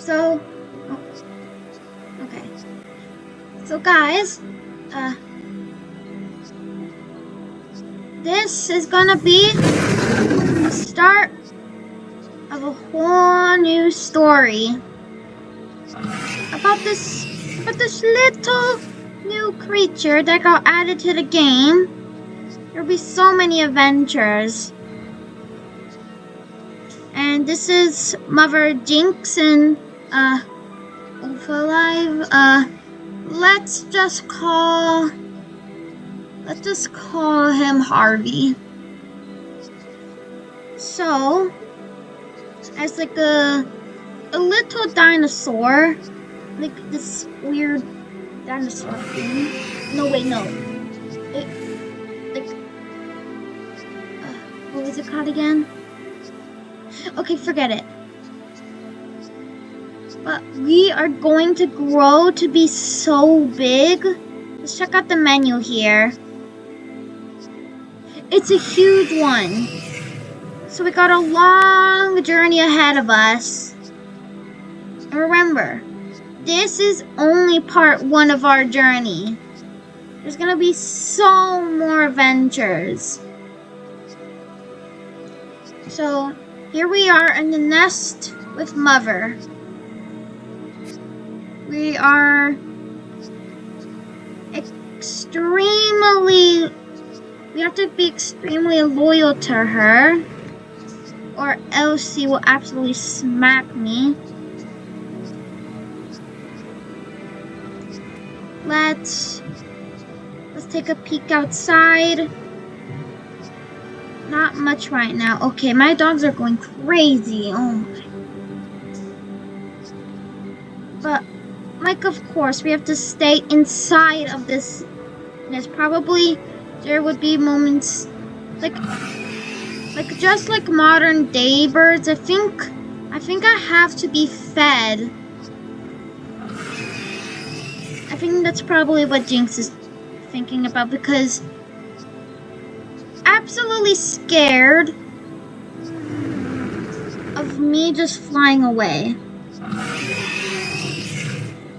So, oh, okay. So guys, this is gonna be the start of a whole new story about this little new creature that got added to the game. There'll be so many adventures. And this is Mother Jinx and Alive. Let's just call him Harvey. So, as like a little dinosaur, like this weird dinosaur thing. No, wait, no. What was it called again? Okay, forget it. But we are going to grow to be so big. Let's check out the menu here. It's a huge one. So we got a long journey ahead of us. And remember, this is only part 1 of our journey. There's gonna be so more adventures. So here we are in the nest with Mother. We are we have to be extremely loyal to her, or else she will absolutely smack me. Let's take a peek outside. Not much right now. Okay, my dogs are going crazy. Oh my. But, like, of course, we have to stay inside of this. There would be moments like just like modern day birds. I think I have to be fed. I think that's probably what Jinx is thinking about, because absolutely scared of me just flying away.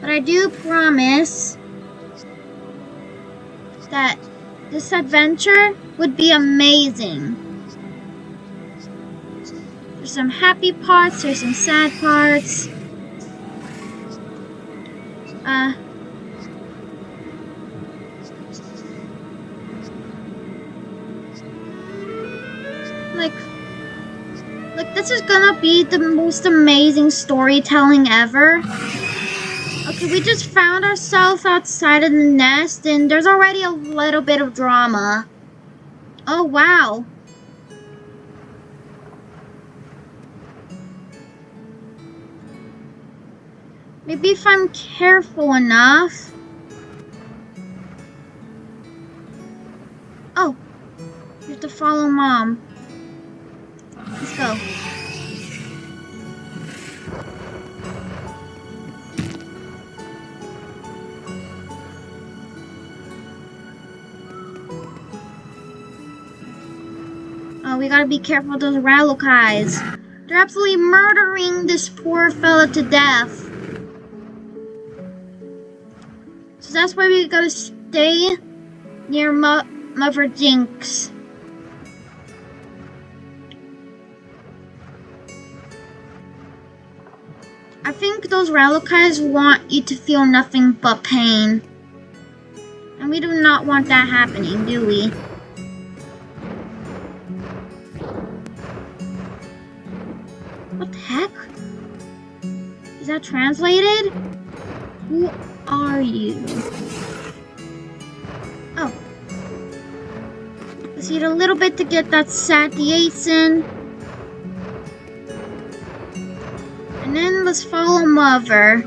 But I do promise that this adventure would be amazing. There's some happy parts, there's some sad parts. Like this is gonna be the most amazing storytelling ever. Okay, we just found ourselves outside of the nest, and there's already a little bit of drama. Oh, wow. Maybe if I'm careful enough. Oh, you have to follow Mom. Let's go. Oh, we gotta be careful with those Ralokais. They're absolutely murdering this poor fella to death. So that's why we gotta stay near Mother Jinx. I think those Ralokais want you to feel nothing but pain. And we do not want that happening, do we? What the heck? Is that translated? Who are you? Oh. Let's eat a little bit to get that satiation. And then let's follow Mother.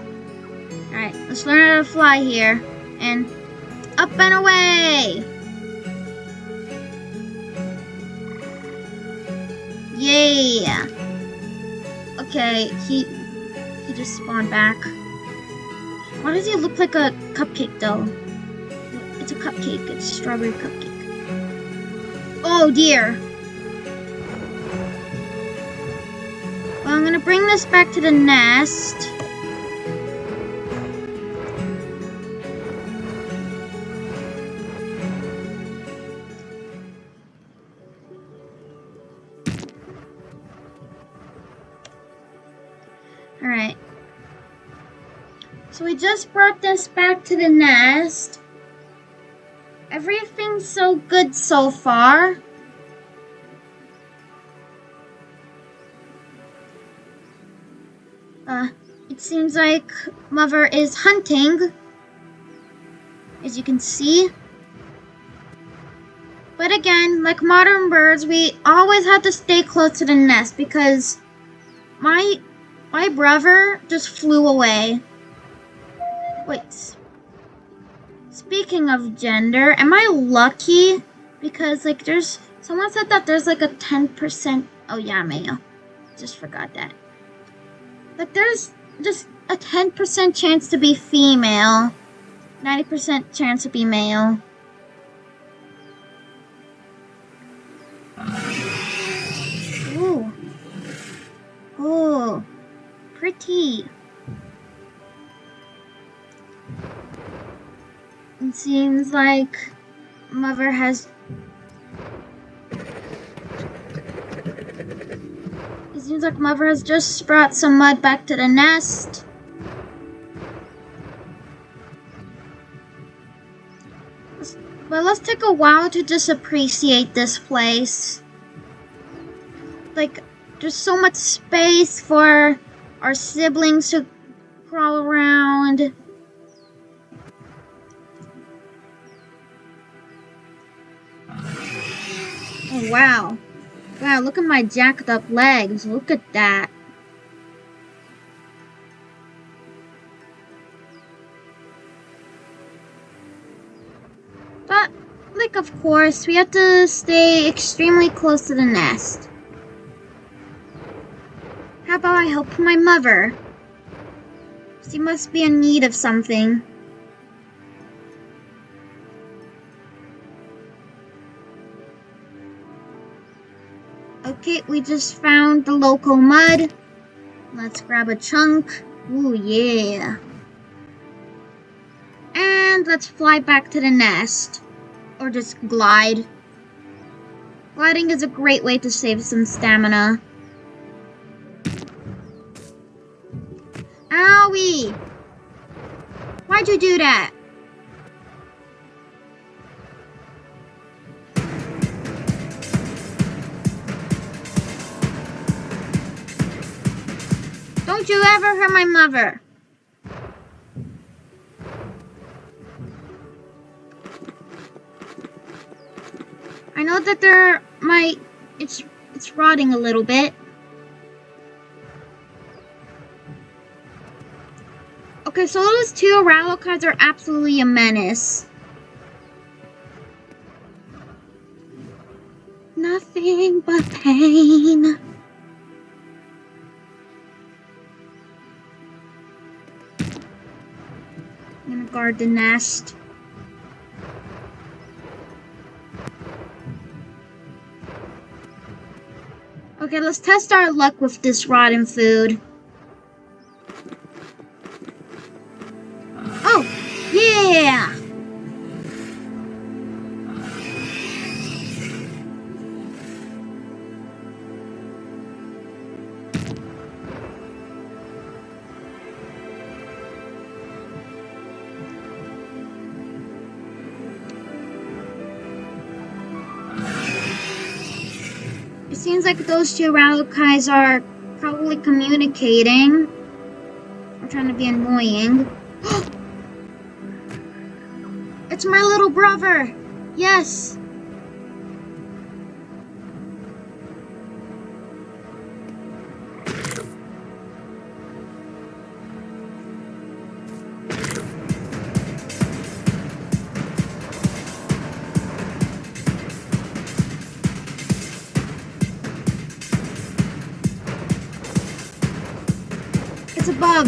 Alright, let's learn how to fly here. And up and away! Yeah! Okay, he just spawned back. Why does he look like a cupcake though? It's a cupcake, it's a strawberry cupcake. Oh dear! Well, I'm gonna bring this back to the nest. Alright. So we just brought this back to the nest. Everything's so good so far. It seems like Mother is hunting, as you can see. But again, like modern birds, we always have to stay close to the nest because my brother just flew away. Wait. Speaking of gender, am I lucky? Because like someone said that there's like a 10%, oh yeah, male. Just forgot that. Like there's just a 10% chance to be female, 90% chance to be male. Ooh. Ooh. Pretty. It seems like Mother has... It seems like Mother has just brought some mud back to the nest. But let's take a while to just appreciate this place. Like, there's so much space for our siblings to crawl around. Oh, wow. Wow, look at my jacked up legs. Look at that. But, like, of course, we have to stay extremely close to the nest. How about I help my mother? She must be in need of something. Okay, we just found the local mud. Let's grab a chunk. Ooh, yeah. And let's fly back to the nest. Or just glide. Gliding is a great way to save some stamina. Owie! Why'd you do that? Don't you ever hurt my mother. I know that it's rotting a little bit. Okay, so those two Aralocards are absolutely a menace. Nothing but pain. I'm gonna guard the nest. Okay, let's test our luck with this rotten food. Oh, yeah! It seems like those two Ralokais are probably communicating. I'm trying to be annoying. It's my little brother! Yes! It's a bug.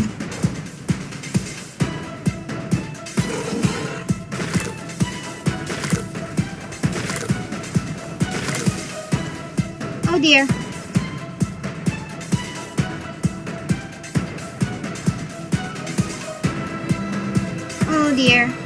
Oh dear. Oh dear.